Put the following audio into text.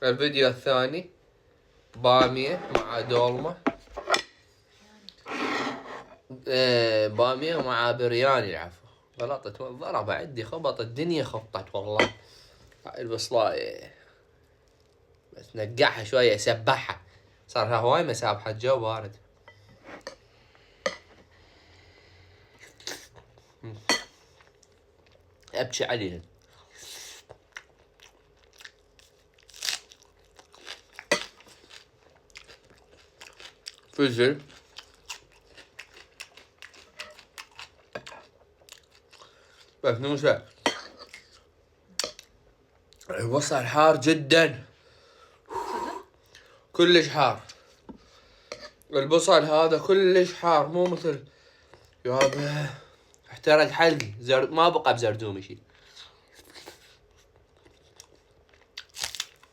الفيديو الثاني بامية مع دولمة، بامية مع برياني. العفو، غلطت والضرب عندي، خبط الدنيا، خبطت والله. هاي البصلاية بس نقعها شوية، سبحها، صار لها هواي مسابحة، الجو بارد. ابكي عليها. فلفل، بسنوسة. البصل حار جدا، كلش حار. البصل هذا كلش حار، مو مثل يابا احترق حلقي. ما بقى بزردوم شي.